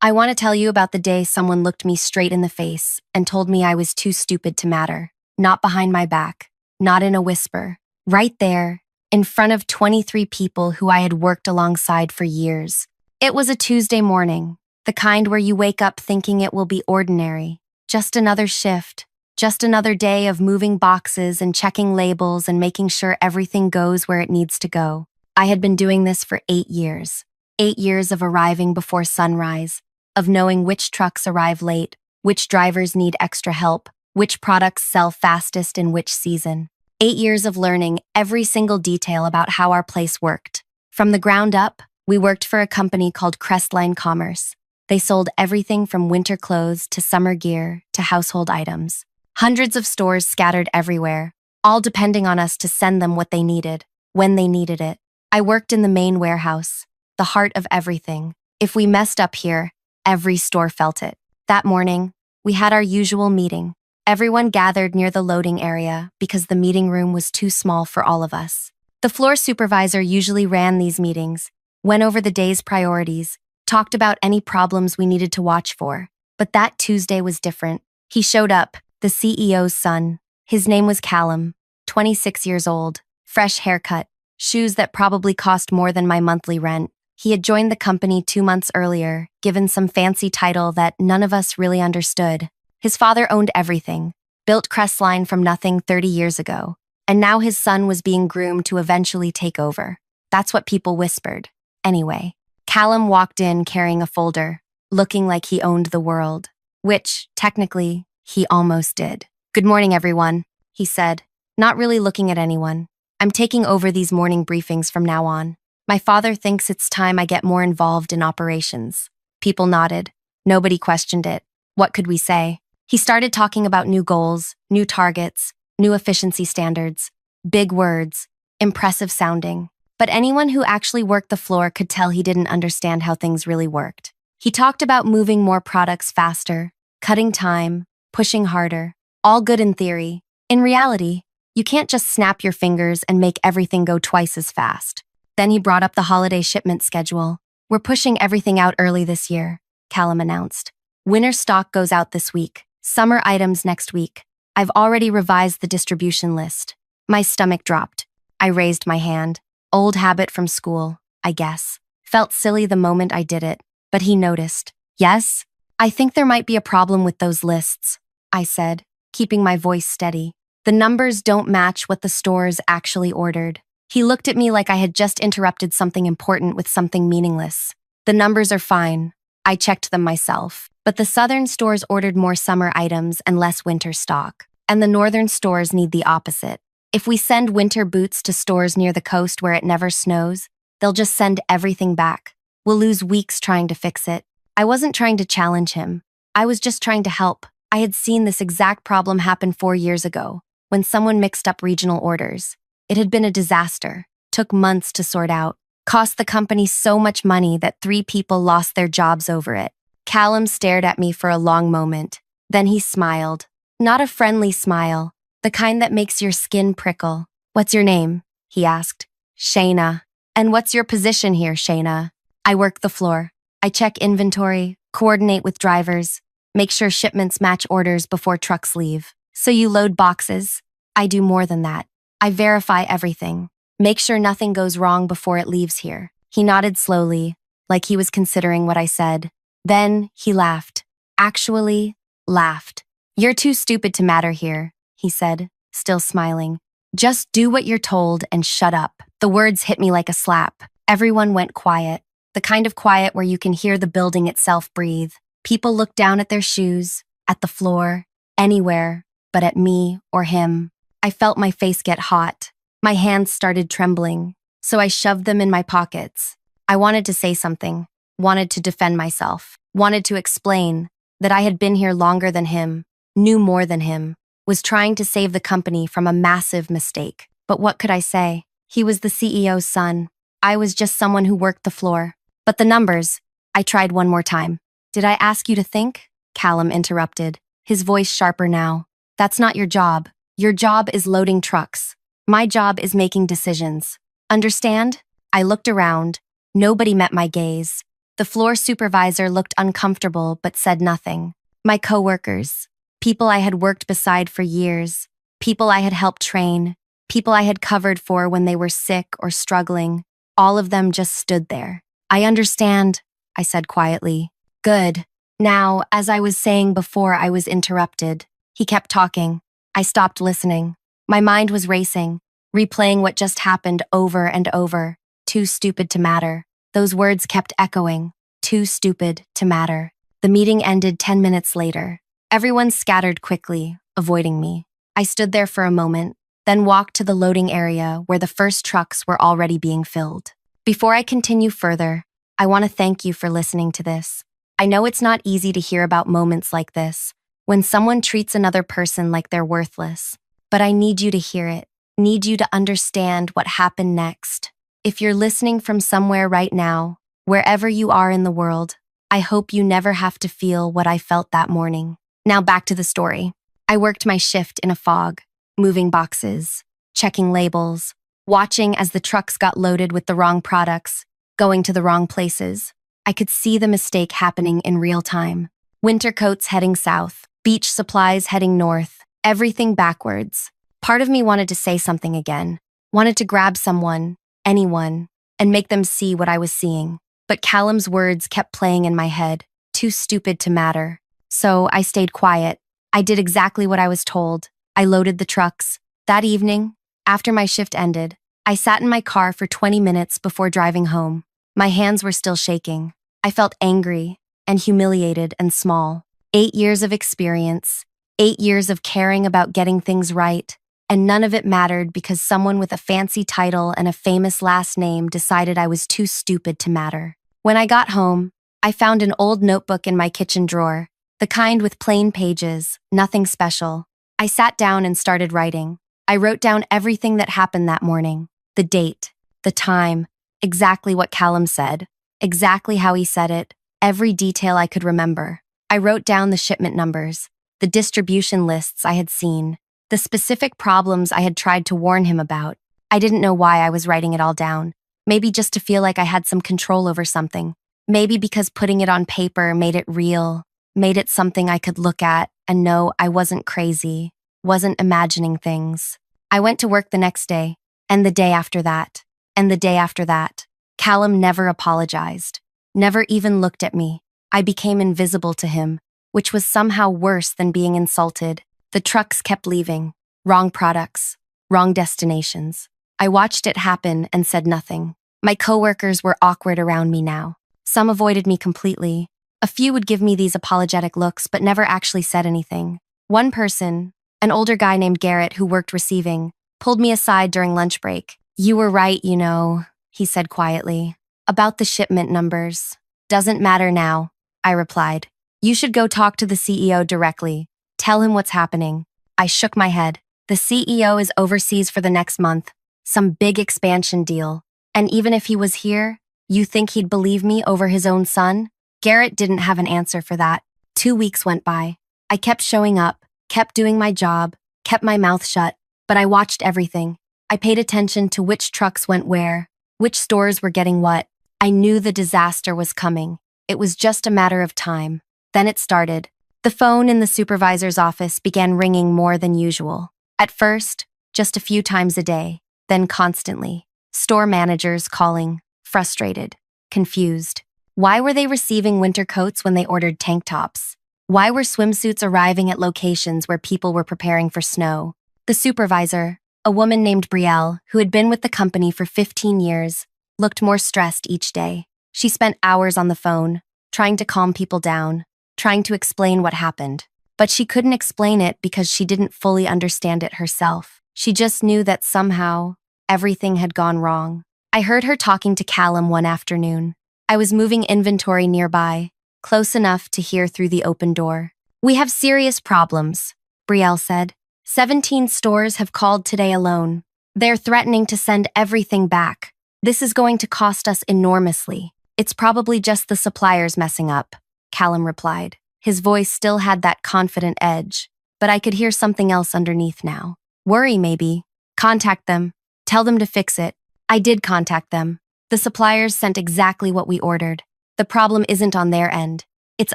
I want to tell you about the day someone looked me straight in the face and told me I was too stupid to matter. Not behind my back, not in a whisper. Right there, in front of 23 people who I had worked alongside for years. It was a Tuesday morning, the kind where you wake up thinking it will be ordinary. Just another shift, just another day of moving boxes and checking labels and making sure everything goes where it needs to go. I had been doing this for 8 years. 8 years of arriving before sunrise, of knowing which trucks arrive late, which drivers need extra help, which products sell fastest in which season. 8 years of learning every single detail about how our place worked. From the ground up, we worked for a company called Crestline Commerce. They sold everything from winter clothes to summer gear to household items. Hundreds of stores scattered everywhere, all depending on us to send them what they needed, when they needed it. I worked in the main warehouse, the heart of everything. If we messed up here, every store felt it. That morning, we had our usual meeting. Everyone gathered near the loading area because the meeting room was too small for all of us. The floor supervisor usually ran these meetings, went over the day's priorities, talked about any problems we needed to watch for. But that Tuesday was different. He showed up, the CEO's son. His name was Callum, 26 years old, fresh haircut, shoes that probably cost more than my monthly rent. He had joined the company 2 months earlier, given some fancy title that none of us really understood. His father owned everything, built Crestline from nothing 30 years ago, and now his son was being groomed to eventually take over. That's what people whispered. Anyway, Callum walked in carrying a folder, looking like he owned the world, which, technically, he almost did. "Good morning, everyone," he said, not really looking at anyone. "I'm taking over these morning briefings from now on. My father thinks it's time I get more involved in operations." People nodded. Nobody questioned it. What could we say? He started talking about new goals, new targets, new efficiency standards. Big words, impressive sounding. But anyone who actually worked the floor could tell he didn't understand how things really worked. He talked about moving more products faster, cutting time, pushing harder. All good in theory. In reality, you can't just snap your fingers and make everything go twice as fast. Then he brought up the holiday shipment schedule. "We're pushing everything out early this year," Callum announced. "Winter stock goes out this week, summer items next week. I've already revised the distribution list." My stomach dropped. I raised my hand. Old habit from school, I guess. Felt silly the moment I did it, but he noticed. "Yes? I think there might be a problem with those lists," I said, keeping my voice steady. "The numbers don't match what the stores actually ordered." He looked at me like I had just interrupted something important with something meaningless. "The numbers are fine. I checked them myself. But the southern stores ordered more summer items and less winter stock. And the northern stores need the opposite. If we send winter boots to stores near the coast where it never snows, they'll just send everything back. We'll lose weeks trying to fix it." I wasn't trying to challenge him. I was just trying to help. I had seen this exact problem happen 4 years ago, when someone mixed up regional orders. It had been a disaster, took months to sort out, cost the company so much money that 3 people lost their jobs over it. Callum stared at me for a long moment. Then he smiled. Not a friendly smile, the kind that makes your skin prickle. "What's your name?" he asked. "Shayna." "And what's your position here, Shayna?" "I work the floor. I check inventory, coordinate with drivers, make sure shipments match orders before trucks leave." "So you load boxes?" "I do more than that. I verify everything. Make sure nothing goes wrong before it leaves here." He nodded slowly, like he was considering what I said. Then he laughed. Actually, laughed. "You're too stupid to matter here," he said, still smiling. "Just do what you're told and shut up." The words hit me like a slap. Everyone went quiet, the kind of quiet where you can hear the building itself breathe. People looked down at their shoes, at the floor, anywhere, but at me or him. I felt my face get hot. My hands started trembling, so I shoved them in my pockets. I wanted to say something, wanted to defend myself, wanted to explain that I had been here longer than him, knew more than him, was trying to save the company from a massive mistake. But what could I say? He was the CEO's son. I was just someone who worked the floor. "But the numbers," I tried one more time. "Did I ask you to think?" Callum interrupted, his voice sharper now. "That's not your job. Your job is loading trucks. My job is making decisions. Understand?" I looked around. Nobody met my gaze. The floor supervisor looked uncomfortable but said nothing. My coworkers, people I had worked beside for years, people I had helped train, people I had covered for when they were sick or struggling, all of them just stood there. I understand, I said quietly. Good. Now, as I was saying before, I was interrupted. He kept talking. I stopped listening. My mind was racing, replaying what just happened over and over. Too stupid to matter. Those words kept echoing. Too stupid to matter. The meeting ended 10 minutes later. Everyone scattered quickly, avoiding me. I stood there for a moment, then walked to the loading area where the first trucks were already being filled. Before I continue further, I want to thank you for listening to this. I know it's not easy to hear about moments like this, when someone treats another person like they're worthless. But I need you to hear it, need you to understand what happened next. If you're listening from somewhere right now, wherever you are in the world, I hope you never have to feel what I felt that morning. Now back to the story. I worked my shift in a fog, moving boxes, checking labels, watching as the trucks got loaded with the wrong products, going to the wrong places. I could see the mistake happening in real time. Winter coats heading south, beach supplies heading north, everything backwards. Part of me wanted to say something again, wanted to grab someone, anyone, and make them see what I was seeing. But Callum's words kept playing in my head, too stupid to matter. So I stayed quiet. I did exactly what I was told. I loaded the trucks. That evening, after my shift ended, I sat in my car for 20 minutes before driving home. My hands were still shaking. I felt angry and humiliated and small. 8 years of experience, 8 years of caring about getting things right, and none of it mattered because someone with a fancy title and a famous last name decided I was too stupid to matter. When I got home, I found an old notebook in my kitchen drawer, the kind with plain pages, nothing special. I sat down and started writing. I wrote down everything that happened that morning, the date, the time, exactly what Callum said, exactly how he said it, every detail I could remember. I wrote down the shipment numbers, the distribution lists I had seen, the specific problems I had tried to warn him about. I didn't know why I was writing it all down. Maybe just to feel like I had some control over something. Maybe because putting it on paper made it real, made it something I could look at and know I wasn't crazy, wasn't imagining things. I went to work the next day, and the day after that, and the day after that. Callum never apologized, never even looked at me. I became invisible to him, which was somehow worse than being insulted. The trucks kept leaving, wrong products, wrong destinations. I watched it happen and said nothing. My coworkers were awkward around me now. Some avoided me completely. A few would give me these apologetic looks but never actually said anything. One person, an older guy named Garrett who worked receiving, pulled me aside during lunch break. "You were right, you know," he said quietly. "About the shipment numbers. Doesn't matter now," I replied. "You should go talk to the CEO directly. Tell him what's happening." I shook my head. The CEO is overseas for the next month. Some big expansion deal. And even if he was here, you think he'd believe me over his own son? Garrett didn't have an answer for that. 2 weeks went by. I kept showing up, kept doing my job, kept my mouth shut, but I watched everything. I paid attention to which trucks went where, which stores were getting what. I knew the disaster was coming. It was just a matter of time. Then it started. The phone in the supervisor's office began ringing more than usual. At first, just a few times a day, then constantly. Store managers calling, frustrated, confused. Why were they receiving winter coats when they ordered tank tops? Why were swimsuits arriving at locations where people were preparing for snow? The supervisor, a woman named Brielle, who had been with the company for 15 years, looked more stressed each day. She spent hours on the phone, trying to calm people down, trying to explain what happened. But she couldn't explain it because she didn't fully understand it herself. She just knew that somehow, everything had gone wrong. I heard her talking to Callum one afternoon. I was moving inventory nearby, close enough to hear through the open door. "We have serious problems," Brielle said. 17 stores have called today alone. They're threatening to send everything back. This is going to cost us enormously. "It's probably just the suppliers messing up," Callum replied. His voice still had that confident edge, but I could hear something else underneath now. "Worry, maybe. Contact them. Tell them to fix it." I did contact them. The suppliers sent exactly what we ordered. The problem isn't on their end. It's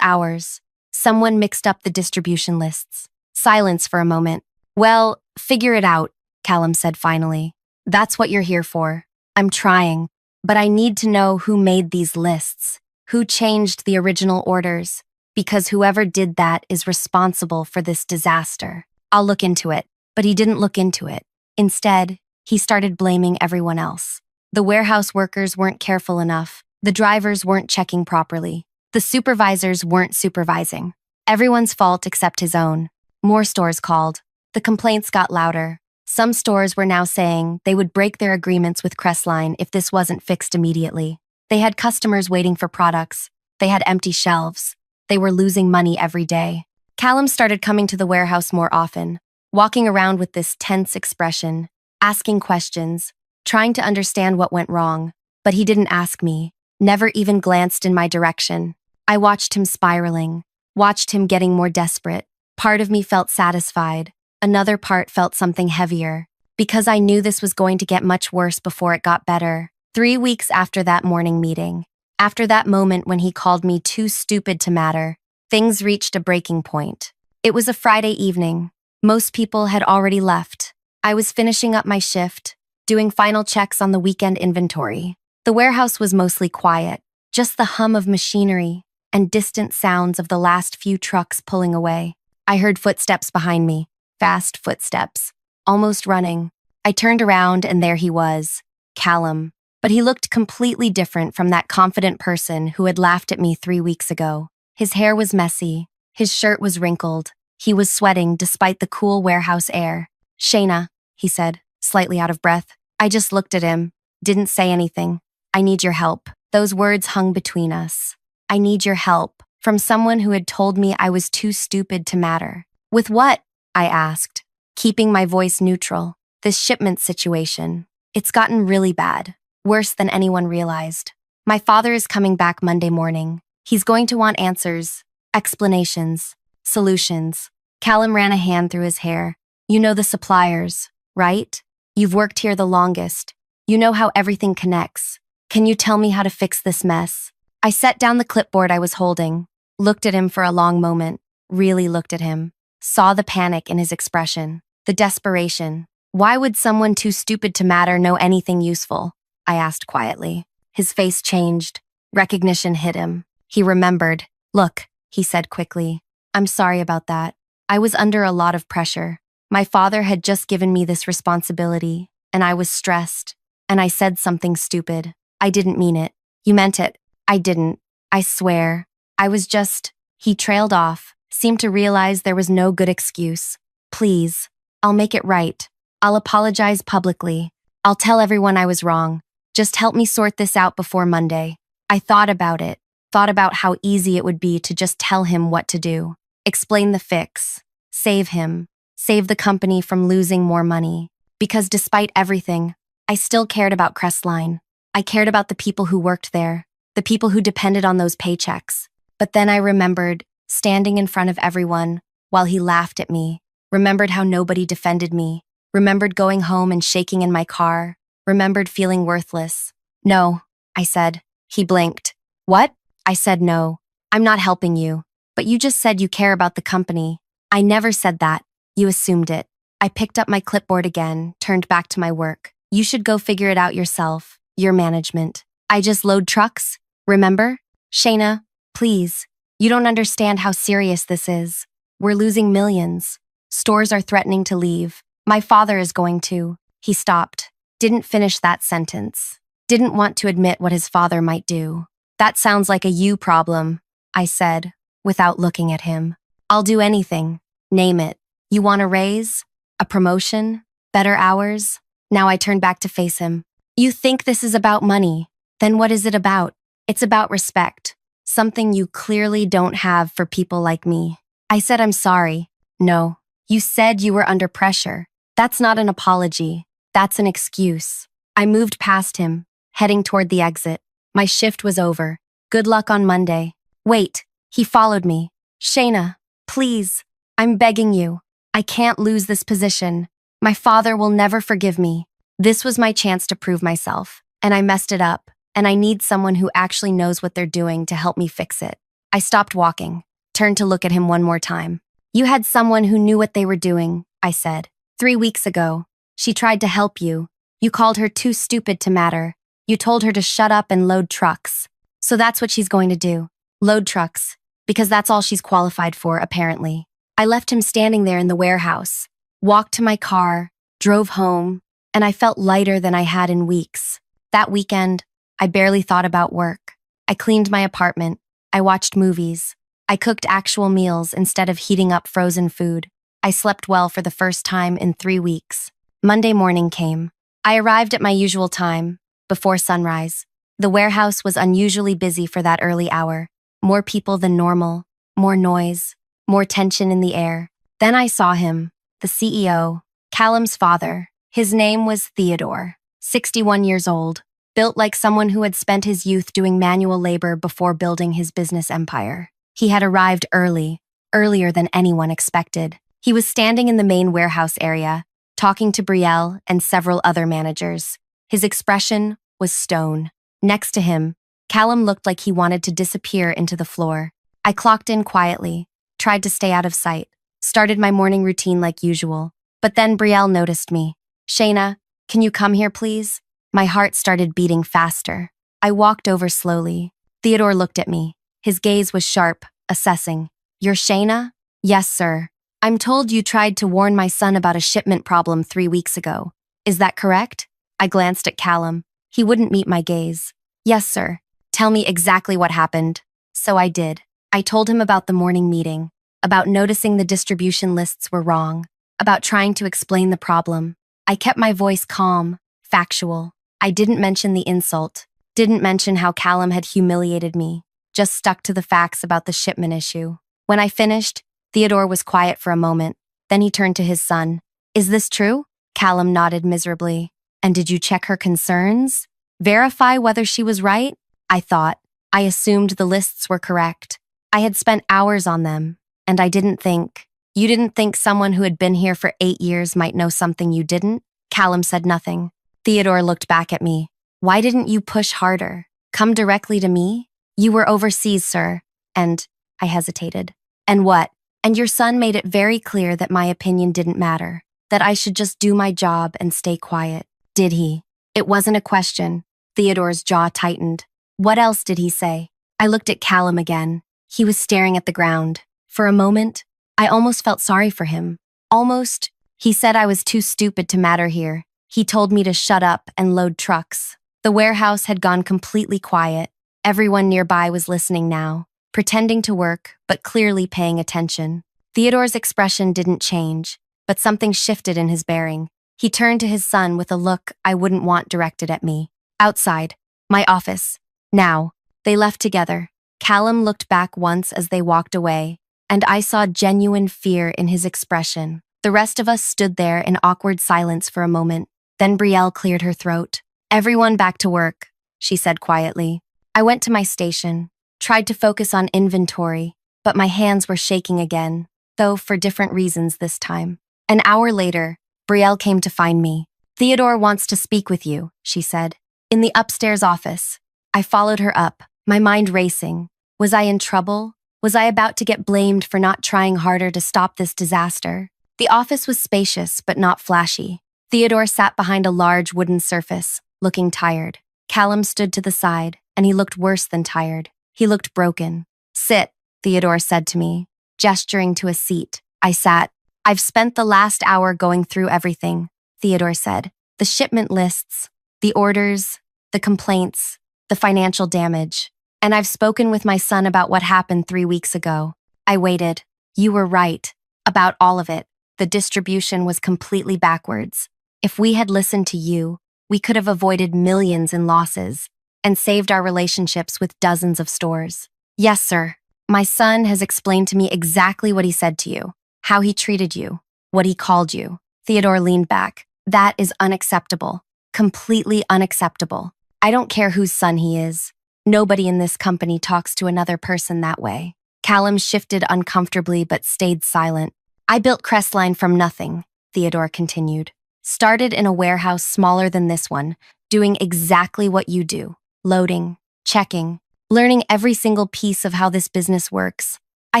ours. Someone mixed up the distribution lists. Silence for a moment. Well, figure it out, Callum said finally. That's what you're here for. I'm trying, but I need to know who made these lists, who changed the original orders, because whoever did that is responsible for this disaster. I'll look into it. But he didn't look into it. Instead, he started blaming everyone else. The warehouse workers weren't careful enough. The drivers weren't checking properly. The supervisors weren't supervising. Everyone's fault except his own. More stores called. The complaints got louder. Some stores were now saying they would break their agreements with Crestline if this wasn't fixed immediately. They had customers waiting for products. They had empty shelves. They were losing money every day. Callum started coming to the warehouse more often, walking around with this tense expression, asking questions, trying to understand what went wrong. But he didn't ask me, never even glanced in my direction. I watched him spiraling, watched him getting more desperate. Part of me felt satisfied. Another part felt something heavier, because I knew this was going to get much worse before it got better. 3 weeks after that morning meeting, after that moment when he called me too stupid to matter, things reached a breaking point. It was a Friday evening. Most people had already left. I was finishing up my shift, doing final checks on the weekend inventory. The warehouse was mostly quiet, just the hum of machinery and distant sounds of the last few trucks pulling away. I heard footsteps behind me, fast footsteps, almost running. I turned around and there he was, Callum. But he looked completely different from that confident person who had laughed at me 3 weeks ago. His hair was messy, his shirt was wrinkled. He was sweating despite the cool warehouse air. "Shayna," he said, slightly out of breath. I just looked at him, didn't say anything. "I need your help." Those words hung between us. "I need your help," from someone who had told me I was too stupid to matter. "With what?" I asked, keeping my voice neutral. "This shipment situation. It's gotten really bad, worse than anyone realized. My father is coming back Monday morning. He's going to want answers, explanations, solutions." Callum ran a hand through his hair. "You know the suppliers, right? You've worked here the longest. You know how everything connects. Can you tell me how to fix this mess?" I set down the clipboard I was holding, looked at him for a long moment, really looked at him, saw the panic in his expression, the desperation. "Why would someone too stupid to matter know anything useful?" I asked quietly. His face changed. Recognition hit him. He remembered. "Look," he said quickly, "I'm sorry about that. I was under a lot of pressure. My father had just given me this responsibility, and I was stressed, and I said something stupid. I didn't mean it. You meant it." "I didn't. I swear. I was just—" He trailed off, seemed to realize there was no good excuse. "Please. I'll make it right. I'll apologize publicly. I'll tell everyone I was wrong. Just help me sort this out before Monday." I thought about it, thought about how easy it would be to just tell him what to do, explain the fix, save him, save the company from losing more money. Because despite everything, I still cared about Crestline. I cared about the people who worked there, the people who depended on those paychecks. But then I remembered standing in front of everyone while he laughed at me, remembered how nobody defended me, remembered going home and shaking in my car, remembered feeling worthless. "No," I said. He blinked. "What?" I said no. "I'm not helping you. But you just said you care about the company." "I never said that. You assumed it." I picked up my clipboard again, turned back to my work. "You should go figure it out yourself, your management. I just load trucks, remember? Shayna, please. You don't understand how serious this is. We're losing millions. Stores are threatening to leave. My father is going to." He stopped. Didn't finish that sentence. Didn't want to admit what his father might do. "That sounds like a you problem," I said, without looking at him. "I'll do anything. Name it. You want a raise? A promotion? Better hours?" Now I turned back to face him. "You think this is about money? Then what is it about?" "It's about respect. Something you clearly don't have for people like me." I said I'm sorry. "No. You said you were under pressure. That's not an apology. That's an excuse." I moved past him, heading toward the exit. My shift was over. "Good luck on Monday." "Wait." He followed me. "Shayna, please. I'm begging you. I can't lose this position. My father will never forgive me." This was my chance to prove myself, and I messed it up, and I need someone who actually knows what they're doing to help me fix it. I stopped walking, turned to look at him one more time. You had someone who knew what they were doing, I said. 3 weeks ago, she tried to help you. You called her too stupid to matter. You told her to shut up and load trucks. So that's what she's going to do. Load trucks. Because that's all she's qualified for, apparently. I left him standing there in the warehouse, walked to my car, drove home, and I felt lighter than I had in weeks. That weekend, I barely thought about work. I cleaned my apartment. I watched movies. I cooked actual meals instead of heating up frozen food. I slept well for the first time in 3 weeks. Monday morning came. I arrived at my usual time, before sunrise. The warehouse was unusually busy for that early hour. More people than normal, more noise, more tension in the air. Then I saw him, the CEO, Callum's father. His name was Theodore, 61 years old, built like someone who had spent his youth doing manual labor before building his business empire. He had arrived early, earlier than anyone expected. He was standing in the main warehouse area, talking to Brielle and several other managers. His expression was stone. Next to him, Callum looked like he wanted to disappear into the floor. I clocked in quietly, tried to stay out of sight, started my morning routine like usual. But then Brielle noticed me. Shayna, can you come here, please? My heart started beating faster. I walked over slowly. Theodore looked at me. His gaze was sharp, assessing. You're Shayna? Yes, sir. I'm told you tried to warn my son about a shipment problem 3 weeks ago. Is that correct? I glanced at Callum. He wouldn't meet my gaze. Yes, sir. Tell me exactly what happened. So I did. I told him about the morning meeting, about noticing the distribution lists were wrong, about trying to explain the problem. I kept my voice calm, factual. I didn't mention the insult, didn't mention how Callum had humiliated me, just stuck to the facts about the shipment issue. When I finished, Theodore was quiet for a moment. Then he turned to his son. Is this true? Callum nodded miserably. And did you check her concerns? Verify whether she was right? I thought. I assumed the lists were correct. I had spent hours on them, and I didn't think. You didn't think someone who had been here for 8 years might know something you didn't? Callum said nothing. Theodore looked back at me. Why didn't you push harder? Come directly to me? You were overseas, sir. And I hesitated. And what? And your son made it very clear that my opinion didn't matter, that I should just do my job and stay quiet. Did he? It wasn't a question. Theodore's jaw tightened. What else did he say? I looked at Callum again. He was staring at the ground. For a moment, I almost felt sorry for him. Almost. He said I was too stupid to matter here. He told me to shut up and load trucks. The warehouse had gone completely quiet. Everyone nearby was listening now, pretending to work, but clearly paying attention. Theodore's expression didn't change, but something shifted in his bearing. He turned to his son with a look I wouldn't want directed at me. Outside. My office. Now. They left together. Callum looked back once as they walked away, and I saw genuine fear in his expression. The rest of us stood there in awkward silence for a moment. Then Brielle cleared her throat. Everyone back to work, she said quietly. I went to my station, tried to focus on inventory, but my hands were shaking again, though for different reasons this time. An hour later, Brielle came to find me. Theodore wants to speak with you, she said. In the upstairs office. I followed her up, my mind racing. Was I in trouble? Was I about to get blamed for not trying harder to stop this disaster? The office was spacious, but not flashy. Theodore sat behind a large wooden surface, looking tired. Callum stood to the side, and he looked worse than tired. He looked broken. Sit, Theodore said to me, gesturing to a seat. I sat. I've spent the last hour going through everything, Theodore said. The shipment lists, the orders, the complaints, the financial damage. And I've spoken with my son about what happened 3 weeks ago. I waited. You were right. About all of it. The distribution was completely backwards. If we had listened to you, we could have avoided millions in losses and saved our relationships with dozens of stores. Yes, sir. My son has explained to me exactly what he said to you, how he treated you, what he called you. Theodore leaned back. That is unacceptable. Completely unacceptable. I don't care whose son he is. Nobody in this company talks to another person that way. Callum shifted uncomfortably but stayed silent. I built Crestline from nothing, Theodore continued. Started in a warehouse smaller than this one, doing exactly what you do. loading, checking, learning every single piece of how this business works. I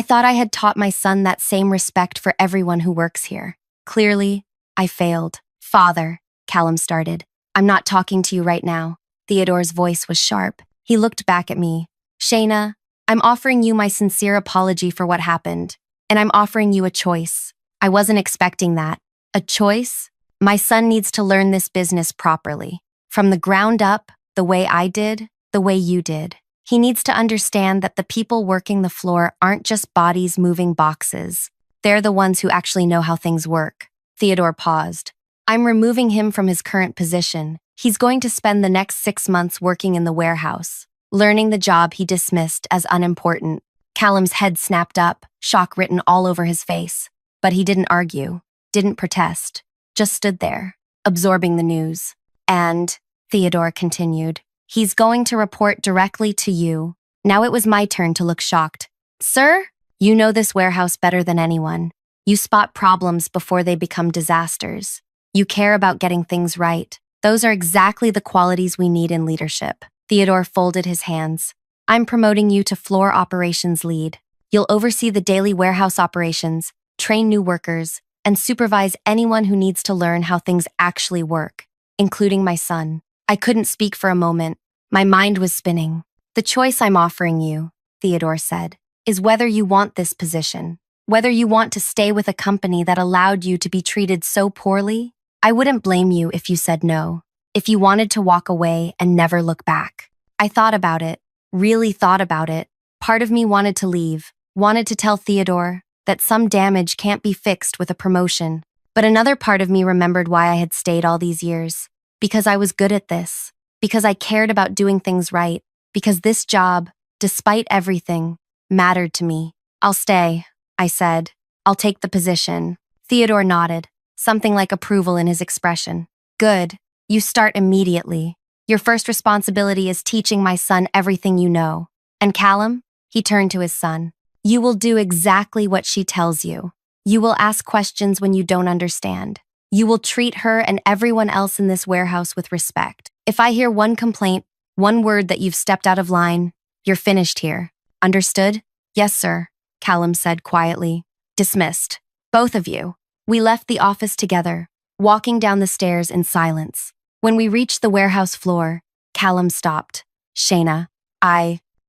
thought I had taught my son that same respect for everyone who works here. Clearly, I failed. Father, Callum started. I'm not talking to you right now. Theodore's voice was sharp. He looked back at me. Shayna, I'm offering you my sincere apology for what happened, and I'm offering you a choice. I wasn't expecting that. A choice? My son needs to learn this business properly. From the ground up, the way I did, the way you did. He needs to understand that the people working the floor aren't just bodies moving boxes. They're the ones who actually know how things work. Theodore paused. I'm removing him from his current position. He's going to spend the next 6 months working in the warehouse, learning the job he dismissed as unimportant. Callum's head snapped up, shock written all over his face. But he didn't argue, didn't protest, just stood there, absorbing the news. And, Theodore continued, he's going to report directly to you. Now it was my turn to look shocked. Sir, you know this warehouse better than anyone. You spot problems before they become disasters. You care about getting things right. Those are exactly the qualities we need in leadership. Theodore folded his hands. I'm promoting you to floor operations lead. You'll oversee the daily warehouse operations, train new workers, and supervise anyone who needs to learn how things actually work, including my son. I couldn't speak for a moment. My mind was spinning. The choice I'm offering you, Theodore said, is whether you want this position, whether you want to stay with a company that allowed you to be treated so poorly. I wouldn't blame you if you said no, if you wanted to walk away and never look back. I thought about it, really thought about it. Part of me wanted to leave, wanted to tell Theodore that some damage can't be fixed with a promotion. But another part of me remembered why I had stayed all these years. Because I was good at this. Because I cared about doing things right. Because this job, despite everything, mattered to me. I'll stay, I said. I'll take the position. Theodore nodded, something like approval in his expression. Good. You start immediately. Your first responsibility is teaching my son everything you know. And Callum? He turned to his son. You will do exactly what she tells you. You will ask questions when you don't understand. You will treat her and everyone else in this warehouse with respect. If I hear one complaint, one word that you've stepped out of line, you're finished here. Understood? Yes, sir, Callum said quietly. Dismissed. Both of you. We left the office together, walking down the stairs in silence. When we reached the warehouse floor, Callum stopped. Shayna,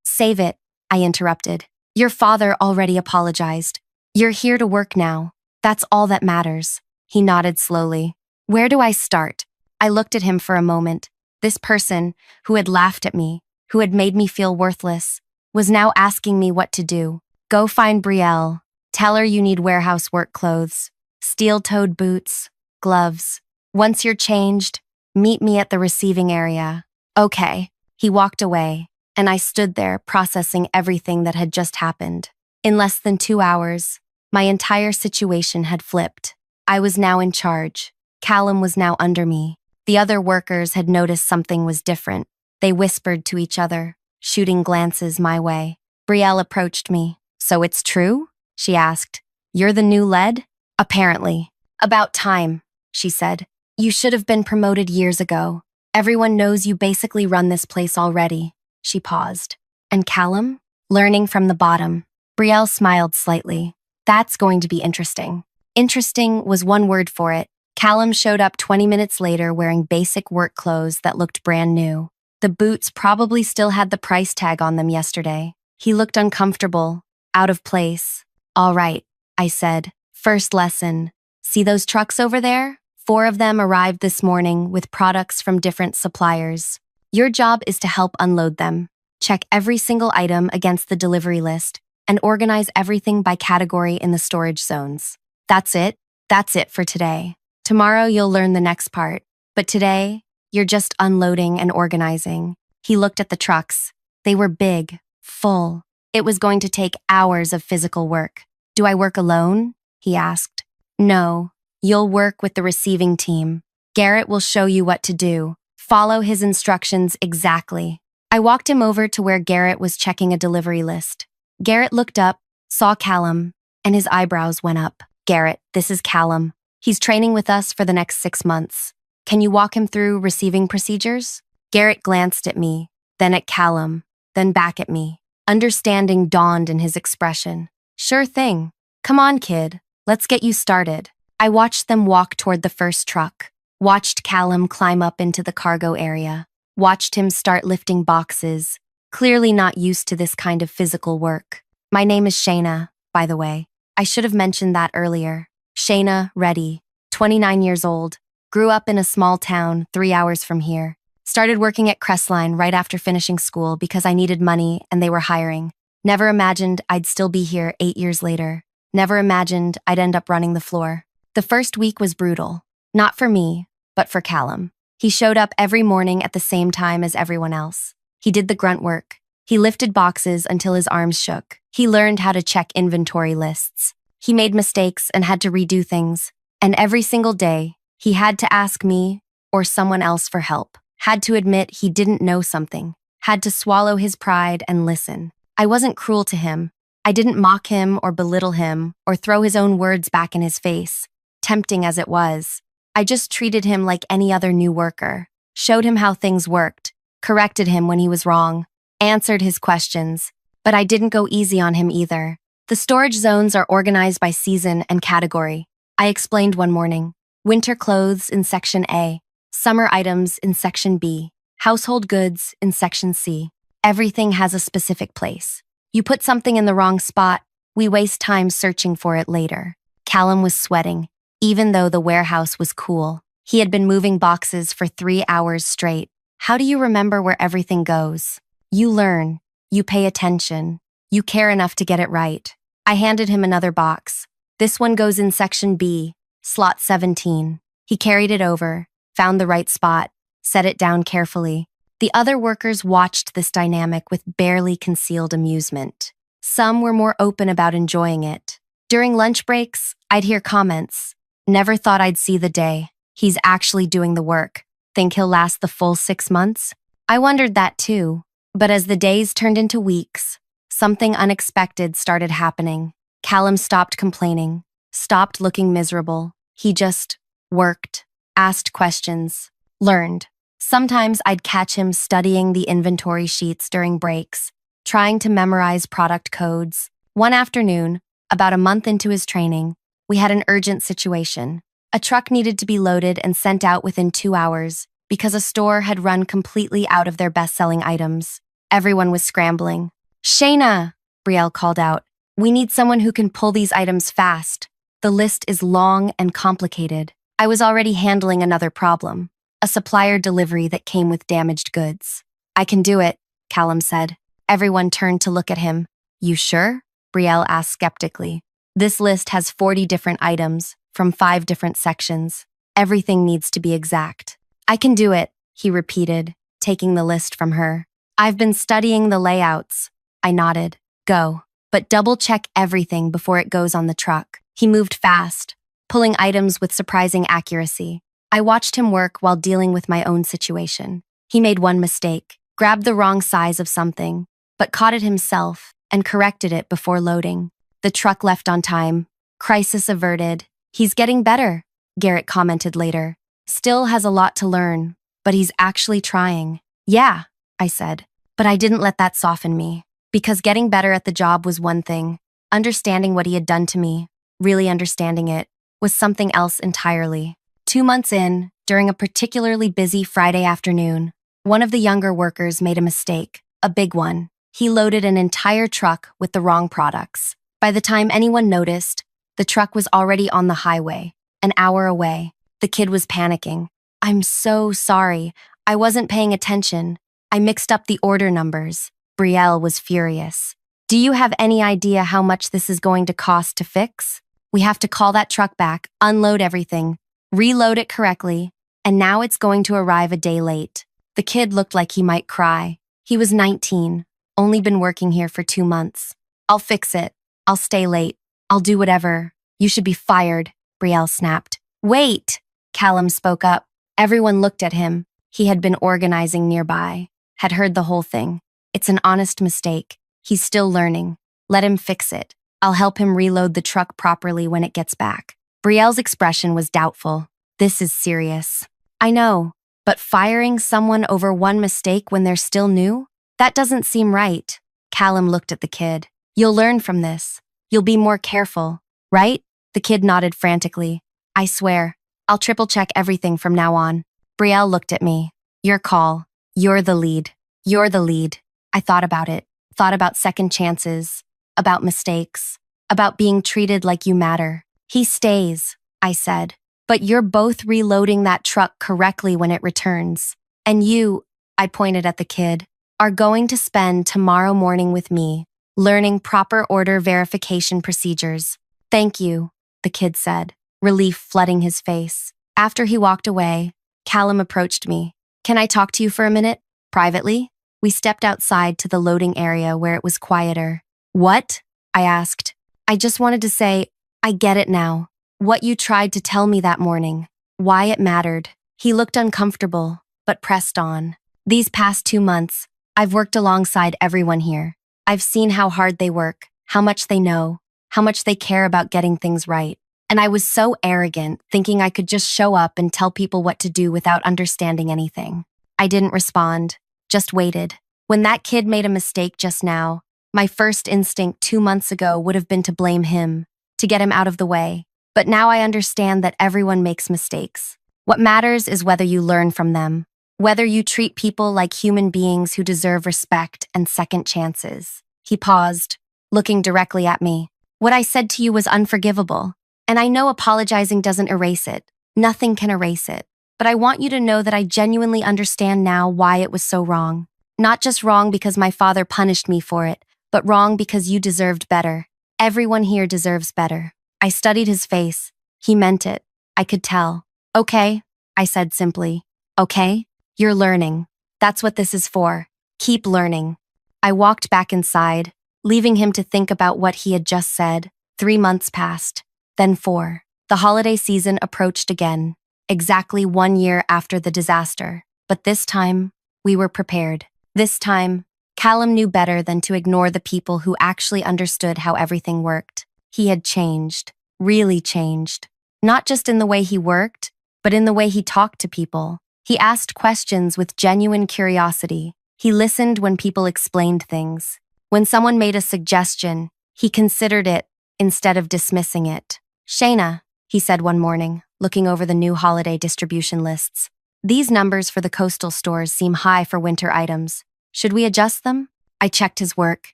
Save it, I interrupted. Your father already apologized. You're here to work now. That's all that matters. He nodded slowly. Where do I start? I looked at him for a moment. This person, who had laughed at me, who had made me feel worthless, was now asking me what to do. Go find Brielle. Tell her you need warehouse work clothes, steel-toed boots, gloves. Once you're changed, meet me at the receiving area. Okay. He walked away, and I stood there processing everything that had just happened. In less than 2 hours, my entire situation had flipped. I was now in charge. Callum was now under me. The other workers had noticed something was different. They whispered to each other, shooting glances my way. Brielle approached me. So it's true? She asked. You're the new lead? Apparently. About time, she said. You should have been promoted years ago. Everyone knows you basically run this place already. She paused. And Callum? Learning from the bottom. Brielle smiled slightly. That's going to be interesting. Interesting was one word for it. Callum showed up 20 minutes later wearing basic work clothes that looked brand new. The boots probably still had the price tag on them yesterday. He looked uncomfortable, out of place. All right, I said. First lesson. See those trucks over there? 4 of them arrived this morning with products from different suppliers. Your job is to help unload them. Check every single item against the delivery list and organize everything by category in the storage zones. That's it. That's it for today. Tomorrow you'll learn the next part. But today, you're just unloading and organizing. He looked at the trucks. They were big, full. It was going to take hours of physical work. Do I work alone? He asked. No, you'll work with the receiving team. Garrett will show you what to do. Follow his instructions exactly. I walked him over to where Garrett was checking a delivery list. Garrett looked up, saw Callum, and his eyebrows went up. Garrett, this is Callum. He's training with us for the next 6 months. Can you walk him through receiving procedures? Garrett glanced at me, then at Callum, then back at me. Understanding dawned in his expression. Sure thing. Come on, kid. Let's get you started. I watched them walk toward the first truck, watched Callum climb up into the cargo area, watched him start lifting boxes, clearly not used to this kind of physical work. My name is Shayna, by the way. I should have mentioned that earlier. Shayna Reddy, 29 years old, grew up in a small town 3 hours from here. Started working at Crestline right after finishing school because I needed money and they were hiring. Never imagined I'd still be here 8 years later. Never imagined I'd end up running the floor. The first week was brutal. Not for me, but for Callum. He showed up every morning at the same time as everyone else. He did the grunt work. He lifted boxes until his arms shook. He learned how to check inventory lists. He made mistakes and had to redo things. And every single day, he had to ask me or someone else for help. Had to admit he didn't know something. Had to swallow his pride and listen. I wasn't cruel to him. I didn't mock him or belittle him or throw his own words back in his face, tempting as it was. I just treated him like any other new worker, showed him how things worked, corrected him when he was wrong, answered his questions, but I didn't go easy on him either. The storage zones are organized by season and category. I explained one morning. Winter clothes in Section A, summer items in Section B, household goods in Section C. Everything has a specific place. You put something in the wrong spot, we waste time searching for it later. Callum was sweating, even though the warehouse was cool. He had been moving boxes for 3 hours straight. How do you remember where everything goes? You learn, you pay attention, you care enough to get it right. I handed him another box. This one goes in Section B, slot 17. He carried it over, found the right spot, set it down carefully. The other workers watched this dynamic with barely concealed amusement. Some were more open about enjoying it. During lunch breaks, I'd hear comments. Never thought I'd see the day. He's actually doing the work. Think he'll last the full 6 months? I wondered that too. But as the days turned into weeks, something unexpected started happening. Callum stopped complaining, stopped looking miserable. He just worked, asked questions, learned. Sometimes I'd catch him studying the inventory sheets during breaks, trying to memorize product codes. One afternoon, about a month into his training, we had an urgent situation. A truck needed to be loaded and sent out within 2 hours because a store had run completely out of their best-selling items. Everyone was scrambling. Shayna, Brielle called out. We need someone who can pull these items fast. The list is long and complicated. I was already handling another problem. A supplier delivery that came with damaged goods. I can do it, Callum said. Everyone turned to look at him. You sure? Brielle asked skeptically. This list has 40 different items from 5 different sections. Everything needs to be exact. I can do it, he repeated, taking the list from her. I've been studying the layouts. I nodded. Go. But double-check everything before it goes on the truck. He moved fast, pulling items with surprising accuracy. I watched him work while dealing with my own situation. He made one mistake, grabbed the wrong size of something, but caught it himself and corrected it before loading. The truck left on time. Crisis averted. He's getting better, Garrett commented later. Still has a lot to learn, but he's actually trying. Yeah, I said, but I didn't let that soften me. Because getting better at the job was one thing. Understanding what he had done to me, really understanding it, was something else entirely. 2 months in, during a particularly busy Friday afternoon, one of the younger workers made a mistake, a big one. He loaded an entire truck with the wrong products. By the time anyone noticed, the truck was already on the highway, an hour away. The kid was panicking. I'm so sorry. I wasn't paying attention. I mixed up the order numbers. Brielle was furious. Do you have any idea how much this is going to cost to fix? We have to call that truck back, unload everything, reload it correctly, and now it's going to arrive a day late. The kid looked like he might cry. He was 19, only been working here for 2 months. I'll fix it. I'll stay late. I'll do whatever. You should be fired, Brielle snapped. Wait, Callum spoke up. Everyone looked at him. He had been organizing nearby, had heard the whole thing. It's an honest mistake. He's still learning. Let him fix it. I'll help him reload the truck properly when it gets back. Brielle's expression was doubtful. This is serious. I know, But firing someone over one mistake when they're still new? That doesn't seem right. Callum looked at the kid. You'll learn from this. You'll be more careful, right? The kid nodded frantically. I swear, I'll triple-check everything from now on. Brielle looked at me. Your call. You're the lead. You're the lead. I thought about it. Thought about second chances. About mistakes. About being treated like you matter. He stays, I said. But you're both reloading that truck correctly when it returns. And you, I pointed at the kid, are going to spend tomorrow morning with me, learning proper order verification procedures. Thank you, the kid said, relief flooding his face. After he walked away, Callum approached me. Can I talk to you for a minute? Privately? We stepped outside to the loading area where it was quieter. What? I asked. I just wanted to say, I get it now. What you tried to tell me that morning. Why it mattered. He looked uncomfortable, but pressed on. These past 2 months, I've worked alongside everyone here. I've seen how hard they work, how much they know, how much they care about getting things right. And I was so arrogant, thinking I could just show up and tell people what to do without understanding anything. I didn't respond, just waited. When that kid made a mistake just now, my first instinct 2 months ago would have been to blame him, to get him out of the way. But now I understand that everyone makes mistakes. What matters is whether you learn from them, whether you treat people like human beings who deserve respect and second chances. He paused, looking directly at me. What I said to you was unforgivable, and I know apologizing doesn't erase it. Nothing can erase it. But I want you to know that I genuinely understand now why it was so wrong. Not just wrong because my father punished me for it, but wrong because you deserved better. Everyone here deserves better. I studied his face. He meant it. I could tell. Okay, I said simply. Okay? You're learning. That's what this is for. Keep learning. I walked back inside, leaving him to think about what he had just said. 3 months passed. Then 4. The holiday season approached again, exactly 1 year after the disaster. But this time, we were prepared. This time, Callum knew better than to ignore the people who actually understood how everything worked. He had changed, really changed. Not just in the way he worked, but in the way he talked to people. He asked questions with genuine curiosity. He listened when people explained things. When someone made a suggestion, he considered it instead of dismissing it. Shayna, he said one morning, looking over the new holiday distribution lists. These numbers for the coastal stores seem high for winter items. Should we adjust them? I checked his work.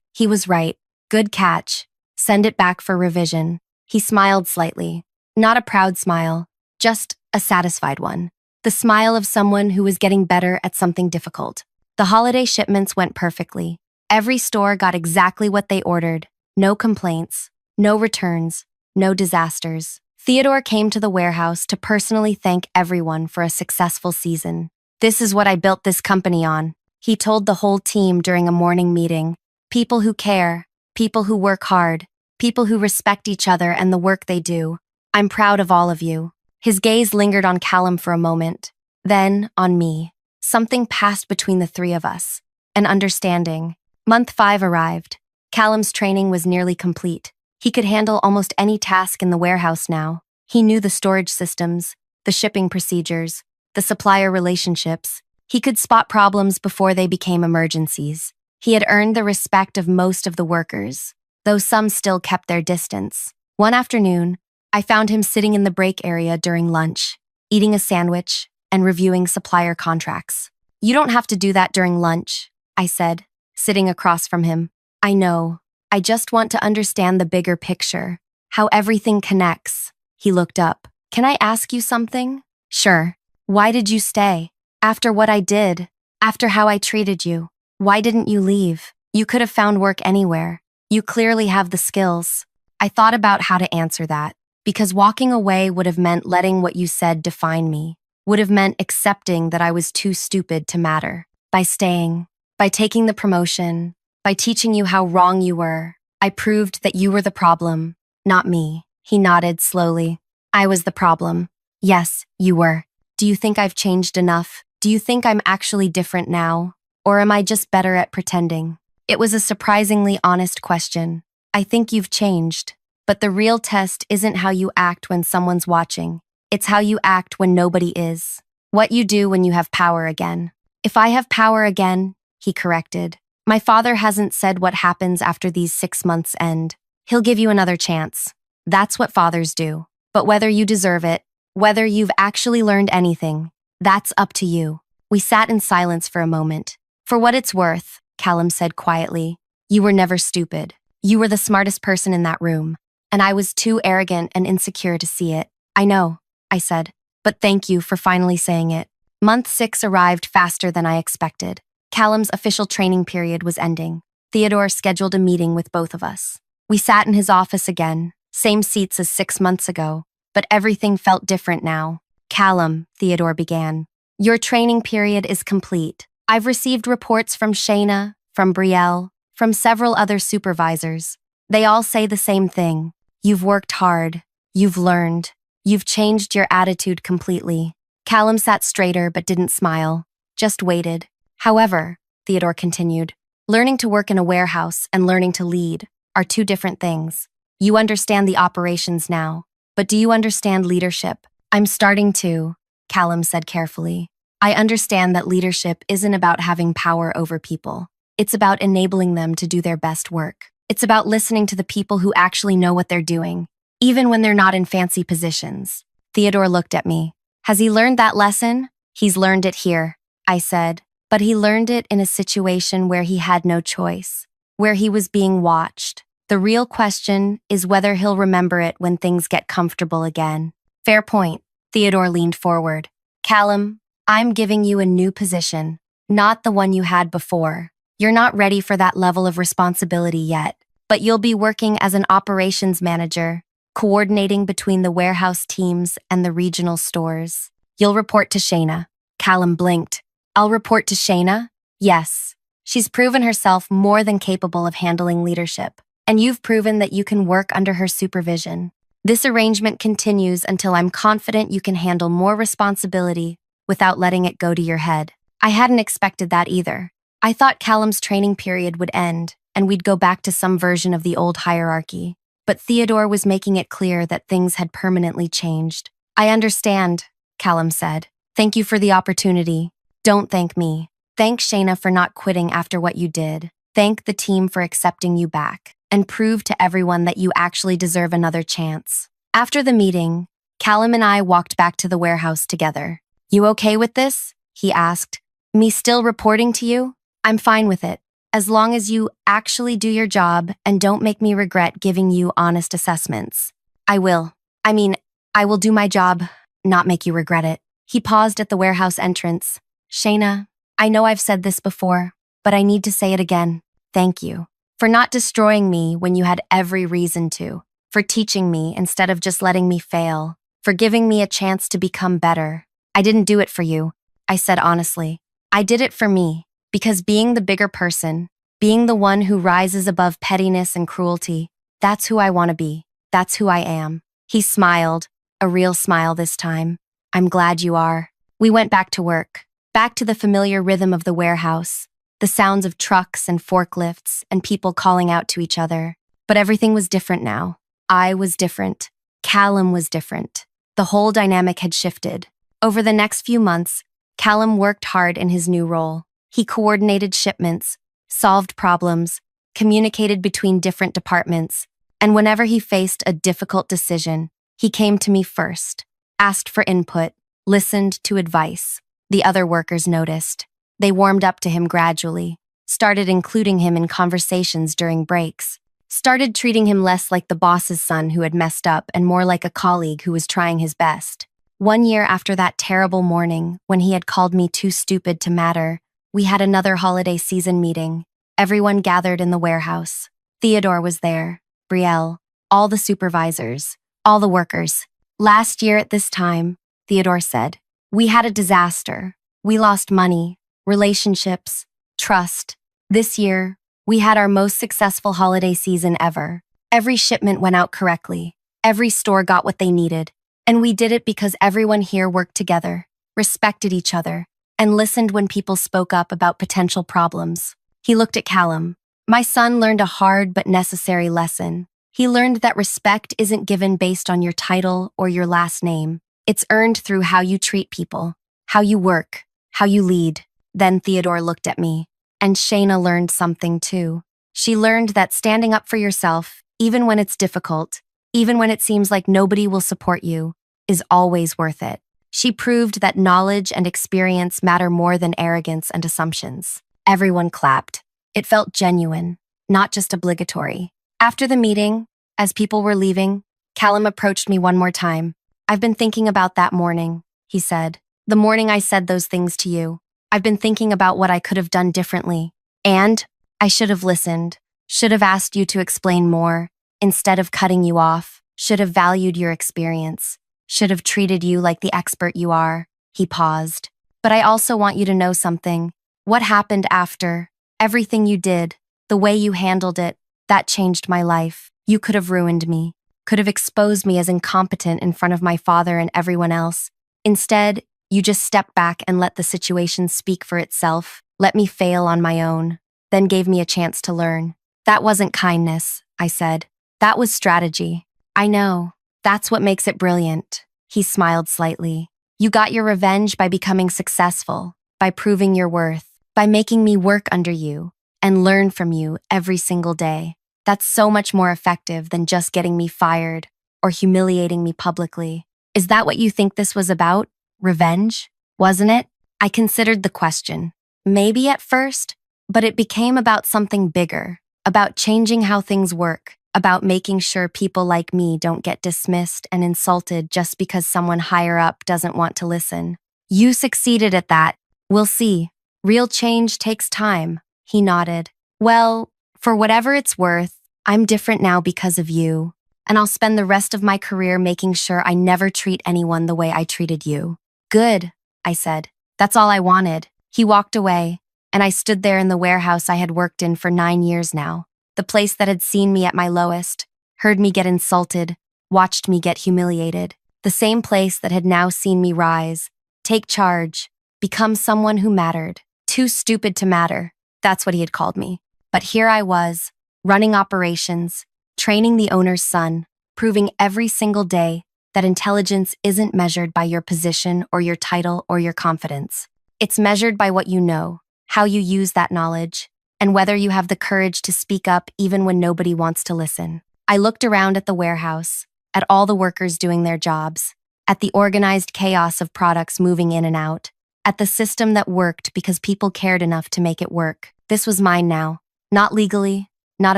He was right. Good catch. Send it back for revision. He smiled slightly. Not a proud smile, just a satisfied one. The smile of someone who was getting better at something difficult. The holiday shipments went perfectly. Every store got exactly what they ordered. No complaints, no returns, no disasters. Theodore came to the warehouse to personally thank everyone for a successful season. This is what I built this company on, he told the whole team during a morning meeting. People who care, people who work hard, people who respect each other and the work they do. I'm proud of all of you. His gaze lingered on Callum for a moment, then on me. Something passed between the three of us. An understanding. Month 5 arrived. Callum's training was nearly complete. He could handle almost any task in the warehouse now. He knew the storage systems, the shipping procedures, the supplier relationships. He could spot problems before they became emergencies. He had earned the respect of most of the workers, though some still kept their distance. One afternoon, I found him sitting in the break area during lunch, eating a sandwich and reviewing supplier contracts. You don't have to do that during lunch, I said, sitting across from him. I know. I just want to understand the bigger picture, how everything connects. He looked up. Can I ask you something? Sure. Why did you stay? After what I did, after how I treated you, why didn't you leave? You could have found work anywhere. You clearly have the skills. I thought about how to answer that. Because walking away would have meant letting what you said define me, would have meant accepting that I was too stupid to matter. By staying, by taking the promotion, by teaching you how wrong you were, I proved that you were the problem, not me. He nodded slowly. I was the problem. Yes, you were. Do you think I've changed enough? Do you think I'm actually different now? Or am I just better at pretending? It was a surprisingly honest question. I think you've changed. But the real test isn't how you act when someone's watching. It's how you act when nobody is. What you do when you have power again. If I have power again, he corrected. My father hasn't said what happens after these 6 months end. He'll give you another chance. That's what fathers do. But whether you deserve it, whether you've actually learned anything, that's up to you. We sat in silence for a moment. For what it's worth, Callum said quietly, you were never stupid. You were the smartest person in that room. And I was too arrogant and insecure to see it. I know, I said, but thank you for finally saying it. Month 6 arrived faster than I expected. Callum's official training period was ending. Theodore scheduled a meeting with both of us. We sat in his office again, same seats as 6 months ago, but everything felt different now. Callum, Theodore began, your training period is complete. I've received reports from Shayna, from Brielle, from several other supervisors. They all say the same thing. You've worked hard. You've learned. You've changed your attitude completely. Callum sat straighter but didn't smile, just waited. However, Theodore continued, learning to work in a warehouse and learning to lead are two different things. You understand the operations now, but do you understand leadership? I'm starting to, Callum said carefully. I understand that leadership isn't about having power over people. It's about enabling them to do their best work. It's about listening to the people who actually know what they're doing, even when they're not in fancy positions. Theodore looked at me. Has he learned that lesson? He's learned it here, I said, but he learned it in a situation where he had no choice, where he was being watched. The real question is whether he'll remember it when things get comfortable again. Fair point. Theodore leaned forward. Callum, I'm giving you a new position, not the one you had before. You're not ready for that level of responsibility yet, but you'll be working as an operations manager, coordinating between the warehouse teams and the regional stores. You'll report to Shayna. Callum blinked. I'll report to Shayna? Yes. She's proven herself more than capable of handling leadership, and you've proven that you can work under her supervision. This arrangement continues until I'm confident you can handle more responsibility without letting it go to your head. I hadn't expected that either. I thought Callum's training period would end, and we'd go back to some version of the old hierarchy. But Theodore was making it clear that things had permanently changed. I understand, Callum said. Thank you for the opportunity. Don't thank me. Thank Shayna for not quitting after what you did. Thank the team for accepting you back, and prove to everyone that you actually deserve another chance. After the meeting, Callum and I walked back to the warehouse together. You okay with this? He asked. Me still reporting to you? I'm fine with it, as long as you actually do your job and don't make me regret giving you honest assessments. I will. I will do my job, not make you regret it. He paused at the warehouse entrance. Shayna, I know I've said this before, but I need to say it again. Thank you. For not destroying me when you had every reason to. For teaching me instead of just letting me fail. For giving me a chance to become better. I didn't do it for you, I said honestly. I did it for me. Because being the bigger person, being the one who rises above pettiness and cruelty, that's who I want to be. That's who I am. He smiled, a real smile this time. I'm glad you are. We went back to work, back to the familiar rhythm of the warehouse, the sounds of trucks and forklifts and people calling out to each other. But everything was different now. I was different. Callum was different. The whole dynamic had shifted. Over the next few months, Callum worked hard in his new role. He coordinated shipments, solved problems, communicated between different departments, and whenever he faced a difficult decision, he came to me first, asked for input, listened to advice. The other workers noticed. They warmed up to him gradually, started including him in conversations during breaks, started treating him less like the boss's son who had messed up and more like a colleague who was trying his best. 1 year after that terrible morning, when he had called me too stupid to matter, we had another holiday season meeting. Everyone gathered in the warehouse. Theodore was there, Brielle, all the supervisors, all the workers. Last year at this time, Theodore said, we had a disaster. We lost money, relationships, trust. This year, we had our most successful holiday season ever. Every shipment went out correctly. Every store got what they needed. And we did it because everyone here worked together, respected each other, and listened when people spoke up about potential problems. He looked at Callum. My son learned a hard but necessary lesson. He learned that respect isn't given based on your title or your last name. It's earned through how you treat people, how you work, how you lead. Then Theodore looked at me, and Shayna learned something too. She learned that standing up for yourself, even when it's difficult, even when it seems like nobody will support you, is always worth it. She proved that knowledge and experience matter more than arrogance and assumptions. Everyone clapped. It felt genuine, not just obligatory. After the meeting, as people were leaving, Callum approached me one more time. "I've been thinking about that morning," he said. "The morning I said those things to you. I've been thinking about what I could have done differently. And I should have listened, should have asked you to explain more, instead of cutting you off, should have valued your experience, should have treated you like the expert you are." He paused. "But I also want you to know something. What happened after, everything you did, the way you handled it, that changed my life. You could have ruined me, could have exposed me as incompetent in front of my father and everyone else. Instead, you just stepped back and let the situation speak for itself, let me fail on my own, then gave me a chance to learn. That wasn't kindness," I said. "That was strategy." "I know. That's what makes it brilliant." He smiled slightly. "You got your revenge by becoming successful, by proving your worth, by making me work under you and learn from you every single day. That's so much more effective than just getting me fired or humiliating me publicly. Is that what you think this was about? Revenge? Wasn't it?" I considered the question. Maybe at first, but it became about something bigger, about changing how things work, about making sure people like me don't get dismissed and insulted just because someone higher up doesn't want to listen. "You succeeded at that. We'll see. Real change takes time." He nodded. "Well, for whatever it's worth, I'm different now because of you, and I'll spend the rest of my career making sure I never treat anyone the way I treated you." "Good," I said. "That's all I wanted." He walked away, and I stood there in the warehouse I had worked in for 9 years now, the place that had seen me at my lowest, heard me get insulted, watched me get humiliated, the same place that had now seen me rise, take charge, become someone who mattered. Too stupid to matter, that's what he had called me. But here I was, running operations, training the owner's son, proving every single day that intelligence isn't measured by your position or your title or your confidence. It's measured by what you know, how you use that knowledge, and whether you have the courage to speak up even when nobody wants to listen. I looked around at the warehouse, at all the workers doing their jobs, at the organized chaos of products moving in and out, at the system that worked because people cared enough to make it work. This was mine now, not legally, not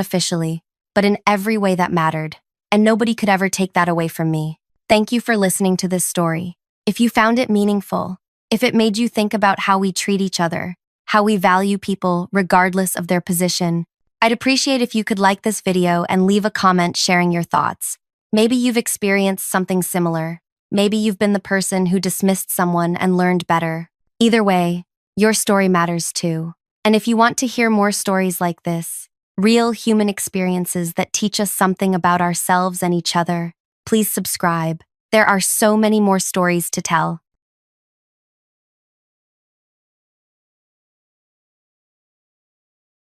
officially, but in every way that mattered, and nobody could ever take that away from me. Thank you for listening to this story. If you found it meaningful, if it made you think about how we treat each other, how we value people regardless of their position, I'd appreciate if you could like this video and leave a comment sharing your thoughts. Maybe you've experienced something similar. Maybe you've been the person who dismissed someone and learned better. Either way, your story matters too. And if you want to hear more stories like this, real human experiences that teach us something about ourselves and each other, please subscribe. There are so many more stories to tell.